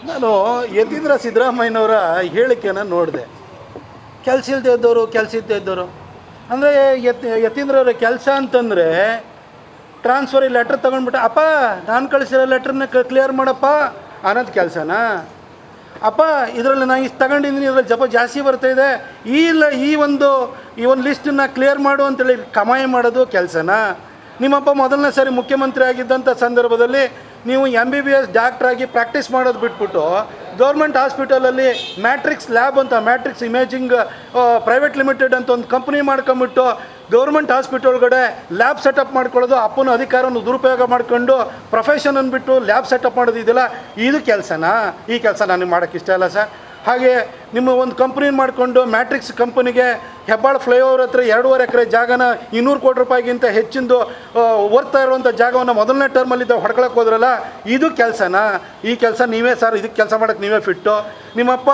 ನಾನು ಯತೀಂದ್ರ ಸಿದ್ದರಾಮಯ್ಯನವರ ಹೇಳಿಕೆಯನ್ನು ನೋಡಿದೆ. ಕೆಲಸ ಇಲ್ಲದೆ ಇದ್ದವರು ಅಂದರೆ ಯತೀಂದ್ರವ್ರ ಕೆಲಸ ಅಂತಂದರೆ ಟ್ರಾನ್ಸ್ಫರ್ ಲೆಟ್ರ್ ತೊಗೊಂಡ್ಬಿಟ್ಟು ಅಪ್ಪ ನಾನು ಕಳಿಸಿರೋ ಲೆಟ್ರನ್ನ ಕ್ಲಿಯರ್ ಮಾಡಪ್ಪ ಅನ್ನೋದು ಕೆಲಸನಾ? ಅಪ್ಪ ಇದರಲ್ಲಿ ನಾನು ಇಷ್ಟು ತಗೊಂಡಿದ್ದೀನಿ, ಇದರಲ್ಲಿ ಜಾಸ್ತಿ ಬರ್ತಾಯಿದೆ, ಈ ಒಂದು ಲಿಸ್ಟನ್ನು ಕ್ಲಿಯರ್ ಮಾಡು ಅಂತೇಳಿ ಕಮಾಯಿ ಮಾಡೋದು ಕೆಲಸನಾ? ನಿಮ್ಮಪ್ಪ ಮೊದಲನೇ ಸಾರಿ ಮುಖ್ಯಮಂತ್ರಿ ಆಗಿದ್ದಂಥ ಸಂದರ್ಭದಲ್ಲಿ ನೀವು MBBS ಡಾಕ್ಟ್ರಾಗಿ ಪ್ರಾಕ್ಟೀಸ್ ಮಾಡೋದು ಬಿಟ್ಬಿಟ್ಟು ಗೌರ್ಮೆಂಟ್ ಹಾಸ್ಪಿಟಲಲ್ಲಿ ಮ್ಯಾಟ್ರಿಕ್ಸ್ ಲ್ಯಾಬ್ ಅಂತ, ಮ್ಯಾಟ್ರಿಕ್ಸ್ ಇಮೇಜಿಂಗ್ ಪ್ರೈವೇಟ್ ಲಿಮಿಟೆಡ್ ಅಂತ ಒಂದು ಕಂಪ್ನಿ ಮಾಡ್ಕೊಂಬಿಟ್ಟು ಗೌರ್ಮೆಂಟ್ ಹಾಸ್ಪಿಟಲ್ ಒಳಗಡೆ ಲ್ಯಾಬ್ ಸೆಟಪ್ ಮಾಡ್ಕೊಳ್ಳೋದು, ಅಪ್ಪನ ಅಧಿಕಾರವನ್ನು ದುರುಪಯೋಗ ಮಾಡ್ಕೊಂಡು ಪ್ರೊಫೆಷನ್ ಅಂದ್ಬಿಟ್ಟು ಲ್ಯಾಬ್ ಸೆಟಪ್ ಮಾಡೋದು ಇದೆಯಲ್ಲ, ಇದು ಕೆಲಸನಾ? ಈ ಕೆಲಸ ನನಗೆ ಮಾಡೋಕ್ಕೆ ಇಷ್ಟ ಇಲ್ಲ ಸರ್. ಹಾಗೆ ನಿಮ್ಮ ಒಂದು ಕಂಪ್ನಿ ಮಾಡಿಕೊಂಡು ಮ್ಯಾಟ್ರಿಕ್ಸ್ ಕಂಪನಿಗೆ ಹೆಬ್ಬಾಳ ಫ್ಲೈಓವರ್ ಹತ್ರ 2.5 ಎಕರೆ ಜಾಗನ 200 ಕೋಟಿ ರೂಪಾಯಿಗಿಂತ ಹೆಚ್ಚಿಂದು ಓದ್ತಾ ಇರುವಂಥ ಜಾಗವನ್ನು ಮೊದಲನೇ ಟರ್ಮಲ್ಲಿದ್ದ ಹೊಡ್ಕೊಳಕ್ಕೆ ಹೋದ್ರಲ್ಲ, ಇದು ಕೆಲಸನಾ? ಈ ಕೆಲಸ ನೀವೇ ಸರ್, ಇದಕ್ಕೆ ಕೆಲಸ ಮಾಡೋಕ್ಕೆ ನೀವೇ ಫಿಟ್ಟು. ನಿಮ್ಮಪ್ಪ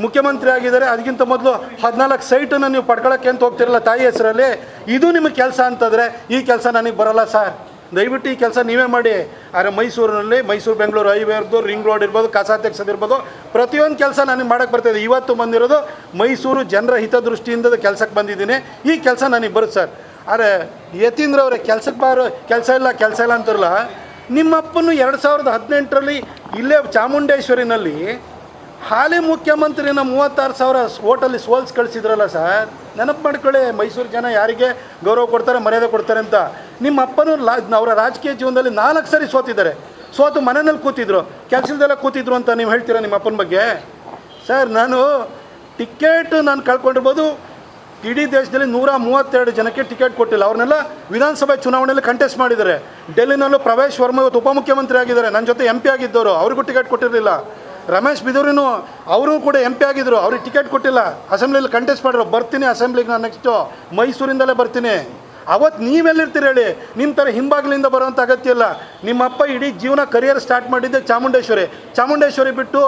ಮುಖ್ಯಮಂತ್ರಿ ಆಗಿದ್ದಾರೆ, ಅದಕ್ಕಿಂತ ಮೊದಲು 14 ಸೈಟನ್ನು ನೀವು ಪಡ್ಕೊಳ್ಳೋಕ್ಕೆ ಅಂತ ಹೋಗ್ತಿರಲ್ಲ ತಾಯಿ ಹೆಸರಲ್ಲಿ, ಇದು ನಿಮಗೆ ಕೆಲಸ ಅಂತಂದರೆ ಈ ಕೆಲಸ ನನಗೆ ಬರೋಲ್ಲ ಸರ್. ದಯವಿಟ್ಟು ಈ ಕೆಲಸ ನೀವೇ ಮಾಡಿ. ಆದರೆ ಮೈಸೂರಿನಲ್ಲಿ ಮೈಸೂರು ಬೆಂಗಳೂರು ಹೈವೇ ಇರ್ಬೋದು, ರಿಂಗ್ ರೋಡ್ ಇರ್ಬೋದು, ಕಸ ತೆಗ್ಸೋದಿರ್ಬೋದು, ಪ್ರತಿಯೊಂದು ಕೆಲಸ ನನಗೆ ಮಾಡೋಕ್ಕೆ ಬರ್ತಾಯಿದೆ. ಇವತ್ತು ಬಂದಿರೋದು ಮೈಸೂರು ಜನರ ಹಿತದೃಷ್ಟಿಯಿಂದ ಕೆಲಸಕ್ಕೆ ಬಂದಿದ್ದೀನಿ. ಈ ಕೆಲಸ ನನಗೆ ಬರುತ್ತೆ ಸರ್. ಆದರೆ ಯತೀಂದ್ರವ್ರೆ ಕೆಲಸ ಇಲ್ಲ ಅಂತಾರಲ್ಲ, ನಿಮ್ಮಪ್ಪನು 2018ರಲ್ಲಿ ಇಲ್ಲೇ ಚಾಮುಂಡೇಶ್ವರಿನಲ್ಲಿ ಹಾಲಿ ಮುಖ್ಯಮಂತ್ರಿನ 36,000 ಓಟಲ್ಲಿ ಸೋಲ್ಸ್ ಕಳಿಸಿದ್ರಲ್ಲ ಸರ್, ನೆನಪು ಮಾಡ್ಕೊಳ್ಳಿ. ಮೈಸೂರು ಜನ ಯಾರಿಗೆ ಗೌರವ ಕೊಡ್ತಾರೆ, ಮರ್ಯಾದೆ ಕೊಡ್ತಾರೆ ಅಂತ. ನಿಮ್ಮ ಅಪ್ಪನೂ ಅವರ ರಾಜಕೀಯ ಜೀವನದಲ್ಲಿ 4 ಸರಿ ಸೋತು ಮನೆಯಲ್ಲಿ ಕೂತಿದ್ರು, ಕೆಲಸದಲ್ಲೇ ಕೂತಿದ್ರು ಅಂತ ನೀವು ಹೇಳ್ತೀರಾ ನಿಮ್ಮ ಅಪ್ಪನ ಬಗ್ಗೆ? ಸರ್, ನಾನು ಕಳ್ಕೊಂಡಿರ್ಬೋದು. ಇಡೀ ದೇಶದಲ್ಲಿ 132 ಜನಕ್ಕೆ ಟಿಕೆಟ್ ಕೊಟ್ಟಿಲ್ಲ. ಅವ್ರನ್ನೆಲ್ಲ ವಿಧಾನಸಭೆ ಚುನಾವಣೆಯಲ್ಲಿ ಕಂಟೆಸ್ಟ್ ಮಾಡಿದ್ದಾರೆ. ಡೆಲ್ಲಿನಲ್ಲೂ ಪ್ರವೇಶ್ ವರ್ಮ ಇವತ್ತು ಉಪಮುಖ್ಯಮಂತ್ರಿ ಆಗಿದ್ದಾರೆ, ನನ್ನ ಜೊತೆ MP ಆಗಿದ್ದವರು, ಅವ್ರಿಗೂ ಟಿಕೆಟ್ ಕೊಟ್ಟಿರಲಿಲ್ಲ. ರಮೇಶ್ ಬಿದೂರಿನೂ ಅವರು ಕೂಡ MP ಆಗಿದ್ದರು, ಅವ್ರಿಗೆ ಟಿಕೆಟ್ ಕೊಟ್ಟಿಲ್ಲ. ಅಸೆಂಬ್ಲಿಯಲ್ಲಿ ಕಂಟೆಸ್ಟ್ ಮಾಡಿದ್ರು. ಬರ್ತೀನಿ ಅಸೆಂಬ್ಲಿಗೆ, ನಾನು ನೆಕ್ಸ್ಟು ಮೈಸೂರಿಂದಲೇ ಬರ್ತೀನಿ. ಅವತ್ತು ನೀವೆಲ್ಲಿರ್ತೀರಿ ಹೇಳಿ? ನಿಮ್ಮ ಥರ ಹಿಂಬಾಗಿಲಿಂದ ಬರೋವಂಥ ಅಗತ್ಯ ಇಲ್ಲ. ನಿಮ್ಮಪ್ಪ ಇಡೀ ಜೀವನ ಕರಿಯರ್ ಸ್ಟಾರ್ಟ್ ಮಾಡಿದ್ದೆ ಚಾಮುಂಡೇಶ್ವರಿ ಬಿಟ್ಟು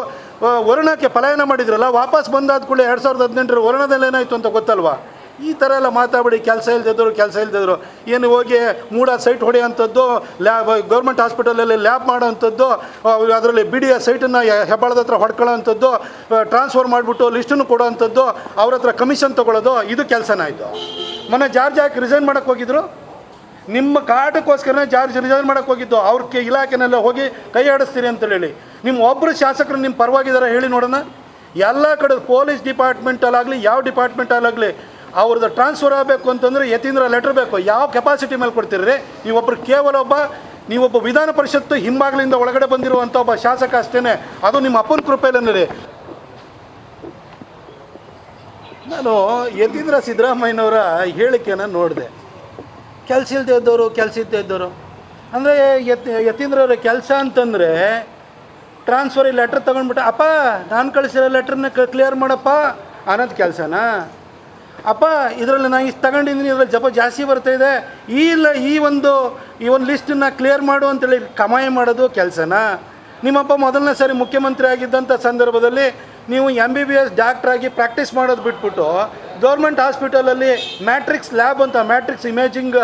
ವರುಣಕ್ಕೆ ಪಲಾಯನ ಮಾಡಿದ್ರಲ್ಲ, ವಾಪಸ್ ಬಂದಾದ ಕೂಡಲೇ 2018 ವರುಣದಲ್ಲಿ ಏನಾಯಿತು ಅಂತ ಗೊತ್ತಲ್ವಾ? ಈ ಥರ ಎಲ್ಲ ಮಾತಾಡಿ ಕೆಲಸ ಇಲ್ದಿದ್ರು ಏನು ಹೋಗಿ ಮೂಡ ಸೈಟ್ ಹೊಡೆಯೋಂಥದ್ದು, ಗೌರ್ಮೆಂಟ್ ಹಾಸ್ಪಿಟಲಲ್ಲಿ ಲ್ಯಾಬ್ ಮಾಡೋವಂಥದ್ದು, ಅದರಲ್ಲಿ BDS ಸೈಟನ್ನು ಹೆಬ್ಬಾಳದ ಹತ್ರ ಹೊಡ್ಕೊಳ್ಳೋವಂಥದ್ದು, ಟ್ರಾನ್ಸ್ಫರ್ ಮಾಡಿಬಿಟ್ಟು ಲಿಸ್ಟನ್ನು ಕೊಡೋವಂಥದ್ದು, ಅವ್ರ ಹತ್ರ ಕಮಿಷನ್ ತೊಗೊಳ್ಳೋದು, ಇದು ಕೆಲಸನ ಆಯಿತು. ಮೊನ್ನೆ ಜಾರ್ಜ್ ಯಾಕೆ ರಿಸೈನ್ ಮಾಡೋಕ್ಕೆ ಹೋಗಿದ್ರು? ನಿಮ್ಮ ಕಾಟಕ್ಕೋಸ್ಕರನೇ ಜಾರ್ಜ್ ರಿಸೈನ್ ಮಾಡೋಕ್ಕೆ ಹೋಗಿದ್ದು. ಅವ್ರ ಇಲಾಖೆನೆಲ್ಲ ಹೋಗಿ ಕೈ ಆಡಿಸ್ತೀರಿ ಅಂತೇಳಿ. ನಿಮ್ಮ ಒಬ್ಬರು ಶಾಸಕರು ನಿಮ್ಮ ಪರವಾಗಿದ್ದಾರೆ ಹೇಳಿ ನೋಡೋಣ. ಎಲ್ಲ ಕಡೆ ಪೊಲೀಸ್ ಡಿಪಾರ್ಟ್ಮೆಂಟಲ್ಲಾಗಲಿ ಯಾವ ಡಿಪಾರ್ಟ್ಮೆಂಟಲ್ಲಾಗಲಿ ಅವ್ರದ್ದು ಟ್ರಾನ್ಸ್ಫರ್ ಆಗಬೇಕು ಅಂತಂದರೆ ಯತೀಂದ್ರ ಲೆಟ್ರ್ ಬೇಕು. ಯಾವ ಕೆಪಾಸಿಟಿ ಮೇಲೆ ಕೊಡ್ತೀರಿ? ನೀವೊಬ್ಬ ವಿಧಾನ ಪರಿಷತ್ತು ಹಿಂಬಾಗಿಲಿಂದ ಒಳಗಡೆ ಬಂದಿರುವಂಥ ಒಬ್ಬ ಶಾಸಕ ಅಷ್ಟೇ. ಅದು ನಿಮ್ಮ ಅಪ್ಪನ ಕೃಪೆಯಲ್ಲೇ. ನಾನು ಯತೀಂದ್ರ ಸಿದ್ದರಾಮಯ್ಯನವರ ಹೇಳಿಕೆಯನ್ನು ನೋಡಿದೆ. ಕೆಲಸ ಇಲ್ಲದೆ ಇದ್ದವರು ಅಂದರೆ ಯತೀಂದ್ರವ್ರ ಕೆಲಸ ಅಂತಂದರೆ ಟ್ರಾನ್ಸ್ಫರ್ ಲೆಟ್ರ್ ತೊಗೊಂಡ್ಬಿಟ್ಟು ಅಪ್ಪ ನಾನು ಕಳಿಸಿರೋ ಲೆಟ್ರನ್ನ ಕ್ಲಿಯರ್ ಮಾಡಪ್ಪ ಅನ್ನೋದು ಕೆಲಸನಾ? ಅಪ್ಪ ಇದರಲ್ಲಿ ನಾನು ಇಷ್ಟು ತಗೊಂಡಿದ್ದೀನಿ, ಇದರಲ್ಲಿ ಜಾಸ್ತಿ ಬರ್ತಾಯಿದೆ, ಈ ಒಂದು ಲಿಸ್ಟನ್ನು ಕ್ಲಿಯರ್ ಮಾಡು ಅಂತೇಳಿ ಕಮಾಯಿ ಮಾಡೋದು ಕೆಲಸನಾ? ನಿಮ್ಮಪ್ಪ ಮೊದಲನೇ ಸಾರಿ ಮುಖ್ಯಮಂತ್ರಿ ಆಗಿದ್ದಂಥ ಸಂದರ್ಭದಲ್ಲಿ ನೀವು MBBS ಡಾಕ್ಟ್ರಾಗಿ ಪ್ರಾಕ್ಟೀಸ್ ಮಾಡೋದು ಬಿಟ್ಬಿಟ್ಟು ಗೌರ್ಮೆಂಟ್ ಹಾಸ್ಪಿಟಲಲ್ಲಿ ಮ್ಯಾಟ್ರಿಕ್ಸ್ ಲ್ಯಾಬ್ ಅಂತ, ಮ್ಯಾಟ್ರಿಕ್ಸ್ ಇಮೇಜಿಂಗ್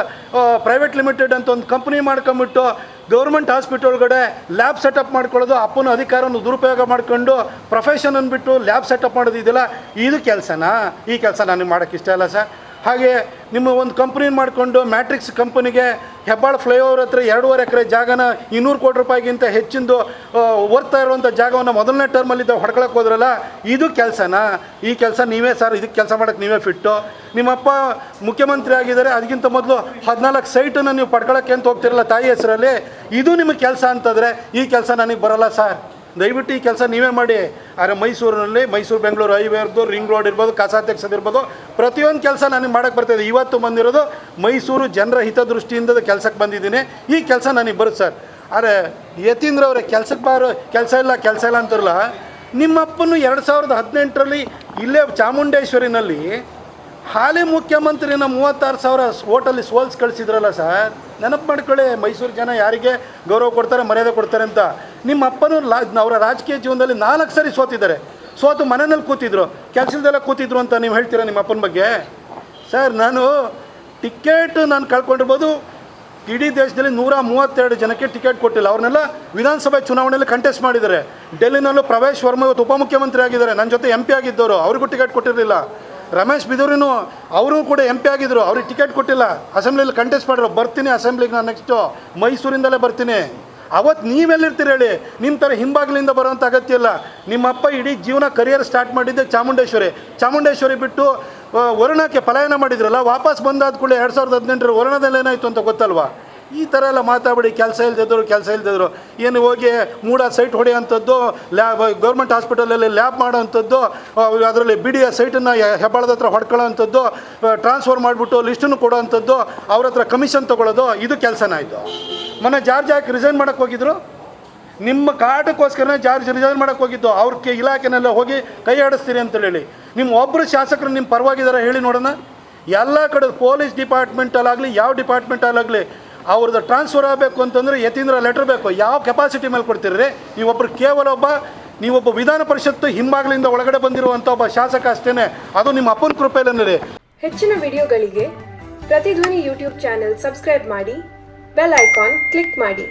ಪ್ರೈವೇಟ್ ಲಿಮಿಟೆಡ್ ಅಂತ ಒಂದು ಕಂಪ್ನಿ ಮಾಡ್ಕೊಂಬಿಟ್ಟು ಗೌರ್ಮೆಂಟ್ ಹಾಸ್ಪಿಟಲ್ ಒಳಗಡೆ ಲ್ಯಾಬ್ ಸೆಟಪ್ ಮಾಡ್ಕೊಳ್ಳೋದು, ಅಪ್ಪನ ಅಧಿಕಾರವನ್ನು ದುರುಪಯೋಗ ಮಾಡ್ಕೊಂಡು ಪ್ರೊಫೆಷನ್ ಅಂದ್ಬಿಟ್ಟು ಲ್ಯಾಬ್ ಸೆಟಪ್ ಮಾಡೋದು ಇದೆಯಲ್ಲ, ಇದು ಕೆಲಸನಾ? ಈ ಕೆಲಸ ನನಗೆ ಮಾಡೋಕ್ಕೆ ಇಷ್ಟ ಇಲ್ಲ ಸರ್. ಹಾಗೆ ನಿಮ್ಮ ಒಂದು ಕಂಪ್ನಿ ಮಾಡಿಕೊಂಡು ಮ್ಯಾಟ್ರಿಕ್ಸ್ ಕಂಪನಿಗೆ ಹೆಬ್ಬಾಳ ಫ್ಲೈಓವರ್ ಹತ್ರ 2.5 ಎಕರೆ ಜಾಗನ 200 ಕೋಟಿ ರೂಪಾಯಿಗಿಂತ ಹೆಚ್ಚಿಂದು ಓದ್ತಾ ಇರುವಂಥ ಜಾಗವನ್ನು ಮೊದಲನೇ ಟರ್ಮಲ್ಲಿದ್ದ ಹೊಡ್ಕೊಳಕ್ಕೆ ಹೋದ್ರಲ್ಲ, ಇದು ಕೆಲಸನಾ? ಈ ಕೆಲಸ ನೀವೇ ಸರ್, ಇದಕ್ಕೆ ಕೆಲಸ ಮಾಡೋಕ್ಕೆ ನೀವೇ ಫಿಟ್ಟು. ನಿಮ್ಮಪ್ಪ ಮುಖ್ಯಮಂತ್ರಿ ಆಗಿದ್ದಾರೆ, ಅದಕ್ಕಿಂತ ಮೊದಲು 14 ಸೈಟನ್ನು ನೀವು ಪಡ್ಕೊಳ್ಳೋಕ್ಕೆ ಅಂತ ಹೋಗ್ತಿರಲ್ಲ ತಾಯಿ ಹೆಸರಲ್ಲಿ, ಇದು ನಿಮಗೆ ಕೆಲಸ ಅಂತಂದರೆ ಈ ಕೆಲಸ ನನಗೆ ಬರೋಲ್ಲ ಸರ್. ದಯವಿಟ್ಟು ಈ ಕೆಲಸ ನೀವೇ ಮಾಡಿ. ಆದರೆ ಮೈಸೂರಿನಲ್ಲಿ ಮೈಸೂರು ಬೆಂಗಳೂರು ಹೈವೇ ಇರ್ಬೋದು, ರಿಂಗ್ ರೋಡ್ ಇರ್ಬೋದು, ಕಸ ತೆಗ್ಸೋದಿರ್ಬೋದು, ಪ್ರತಿಯೊಂದು ಕೆಲಸ ನನಗೆ ಮಾಡೋಕ್ಕೆ ಬರ್ತಾಯಿದೆ. ಇವತ್ತು ಬಂದಿರೋದು ಮೈಸೂರು ಜನರ ಹಿತದೃಷ್ಟಿಯಿಂದ ಕೆಲಸಕ್ಕೆ ಬಂದಿದ್ದೀನಿ. ಈ ಕೆಲಸ ನನಗೆ ಬರುತ್ತೆ ಸರ್. ಆದರೆ ಯತೀಂದ್ರವ್ರೆ ಕೆಲಸ ಇಲ್ಲ ಅಂತಾರಲ್ಲ, ನಿಮ್ಮಪ್ಪನು 2018ರಲ್ಲಿ ಇಲ್ಲೇ ಚಾಮುಂಡೇಶ್ವರಿನಲ್ಲಿ ಹಾಲಿ ಮುಖ್ಯಮಂತ್ರಿನ 36,000 ಓಟಲ್ಲಿ ಸೋಲ್ಸ್ ಕಳಿಸಿದ್ರಲ್ಲ ಸರ್, ನೆನಪು ಮಾಡ್ಕೊಳ್ಳಿ. ಮೈಸೂರು ಜನ ಯಾರಿಗೆ ಗೌರವ ಕೊಡ್ತಾರೆ, ಮರ್ಯಾದೆ ಕೊಡ್ತಾರೆ ಅಂತ. ನಿಮ್ಮ ಅಪ್ಪನೂ ಅವರ ರಾಜಕೀಯ ಜೀವನದಲ್ಲಿ 4 ಸರಿ ಸೋತು ಮನೆಯಲ್ಲಿ ಕೂತಿದ್ರು, ಕೆಲಸದಲ್ಲೇ ಕೂತಿದ್ರು ಅಂತ ನೀವು ಹೇಳ್ತೀರಾ ನಿಮ್ಮ ಅಪ್ಪನ ಬಗ್ಗೆ? ಸರ್, ನಾನು ಕಳ್ಕೊಂಡಿರ್ಬೋದು. ಇಡೀ ದೇಶದಲ್ಲಿ 132 ಜನಕ್ಕೆ ಟಿಕೆಟ್ ಕೊಟ್ಟಿಲ್ಲ. ಅವ್ರನ್ನೆಲ್ಲ ವಿಧಾನಸಭೆ ಚುನಾವಣೆಯಲ್ಲಿ ಕಂಟೆಸ್ಟ್ ಮಾಡಿದ್ದಾರೆ. ಡೆಲ್ಲಿನಲ್ಲೂ ಪ್ರವೇಶ್ ವರ್ಮ ಇವತ್ತು ಉಪಮುಖ್ಯಮಂತ್ರಿ ಆಗಿದ್ದಾರೆ, ನನ್ನ ಜೊತೆ MP ಆಗಿದ್ದವರು, ಅವ್ರಿಗೂ ಟಿಕೆಟ್ ಕೊಟ್ಟಿರಲಿಲ್ಲ. ರಮೇಶ್ ಬಿದೂರಿನೂ ಅವರು ಕೂಡ MP ಆಗಿದ್ದರು, ಅವ್ರಿಗೆ ಟಿಕೆಟ್ ಕೊಟ್ಟಿಲ್ಲ. ಅಸೆಂಬ್ಲಿಯಲ್ಲಿ ಕಂಟೆಸ್ಟ್ ಮಾಡಿದ್ರು, ಬರ್ತೀನಿ ಅಸೆಂಬ್ಲಿಗೆ ನಾನು ನೆಕ್ಸ್ಟು ಮೈಸೂರಿಂದಲೇ ಬರ್ತೀನಿ. ಅವತ್ತು ನೀವೆಲ್ಲಿರ್ತೀರಿ ಹೇಳಿ? ನಿಮ್ಮ ಥರ ಹಿಂಬಾಗಿಲಿಂದ ಬರೋವಂಥ ಅಗತ್ಯ ಇಲ್ಲ. ನಿಮ್ಮಪ್ಪ ಇಡೀ ಜೀವನ ಕರಿಯರ್ ಸ್ಟಾರ್ಟ್ ಮಾಡಿದ್ದೆ ಚಾಮುಂಡೇಶ್ವರಿ ಬಿಟ್ಟು ವರುಣಕ್ಕೆ ಪಲಾಯನ ಮಾಡಿದ್ರಲ್ಲ, ವಾಪಸ್ ಬಂದಾದ ಕೂಡಲೇ 2018 ವರುಣದಲ್ಲಿ ಏನಾಯಿತು ಅಂತ ಗೊತ್ತಲ್ವಾ? ಈ ಥರ ಎಲ್ಲ ಮಾತಾಡಿ ಕೆಲಸ ಇಲ್ದಿದ್ರು ಏನು ಹೋಗಿ ಮೂಡ ಸೈಟ್ ಹೊಡೆಯೋಂಥದ್ದು, ಲ್ಯಾಬ್ ಗೌರ್ಮೆಂಟ್ ಹಾಸ್ಪಿಟಲಲ್ಲಿ ಲ್ಯಾಬ್ ಮಾಡೋವಂಥದ್ದು, ಅದರಲ್ಲಿ BDO ಸೈಟನ್ನು ಹೆಬ್ಬಾಳದ ಹತ್ರ ಹೊಡ್ಕೊಳ್ಳೋವಂಥದ್ದು, ಟ್ರಾನ್ಸ್ಫರ್ ಮಾಡಿಬಿಟ್ಟು ಲಿಸ್ಟನ್ನು ಕೊಡೋವಂಥದ್ದು, ಅವ್ರ ಹತ್ರ ಕಮಿಷನ್ ತೊಗೊಳ್ಳೋದು, ಇದು ಕೆಲಸನ ಆಯಿತು. ಮೊನ್ನೆ ಜಾರ್ಜ್ ಯಾಕೆ ರಿಸೈನ್ ಮಾಡೋಕ್ಕೆ ಹೋಗಿದ್ರು? ನಿಮ್ಮ ಕಾಟಕ್ಕೋಸ್ಕರನೇ ಜಾರ್ಜ್ ರಿಸೈನ್ ಮಾಡೋಕ್ಕೆ ಹೋಗಿದ್ದು. ಅವ್ರ ಇಲಾಖೆನೆಲ್ಲ ಹೋಗಿ ಕೈ ಆಡಿಸ್ತೀರಿ ಅಂತೇಳಿ. ನಿಮ್ಮ ಒಬ್ಬರು ಶಾಸಕರು ನಿಮ್ಮ ಪರವಾಗಿದ್ದಾರೆ ಹೇಳಿ ನೋಡೋಣ. ಎಲ್ಲ ಕಡೆ ಪೊಲೀಸ್ ಡಿಪಾರ್ಟ್ಮೆಂಟಲ್ಲಾಗಲಿ ಯಾವ ಡಿಪಾರ್ಟ್ಮೆಂಟಲ್ಲಾಗಲಿ ಅವ್ರದ್ದು ಟ್ರಾನ್ಸ್ಫರ್ ಆಗಬೇಕು ಅಂತಂದರೆ ಯತೀಂದ್ರ ಲೆಟ್ರ್ ಬೇಕು. ಯಾವ ಕೆಪಾಸಿಟಿ ಮೇಲೆ ಕೊಡ್ತೀರಿ? ನೀವೊಬ್ಬರು ಕೇವಲ ನೀವೊಬ್ಬ ವಿಧಾನ ಪರಿಷತ್ತು ಹಿಂಬಾಗಿಲಿಂದ ಒಳಗಡೆ ಬಂದಿರುವಂಥ ಒಬ್ಬ ಶಾಸಕ ಅಷ್ಟೇ. ಅದು ನಿಮ್ಮ ಅಪ್ಪನ ಕೃಪೆಯಲ್ಲೇ. ಹೆಚ್ಚಿನ ವಿಡಿಯೋಗಳಿಗೆ ಪ್ರತಿಧ್ವನಿ ಯೂಟ್ಯೂಬ್ ಚಾನೆಲ್ ಸಬ್ಸ್ಕ್ರೈಬ್ ಮಾಡಿ, ಬೆಲ್ ಐಕಾನ್ ಕ್ಲಿಕ್ ಮಾಡಿ.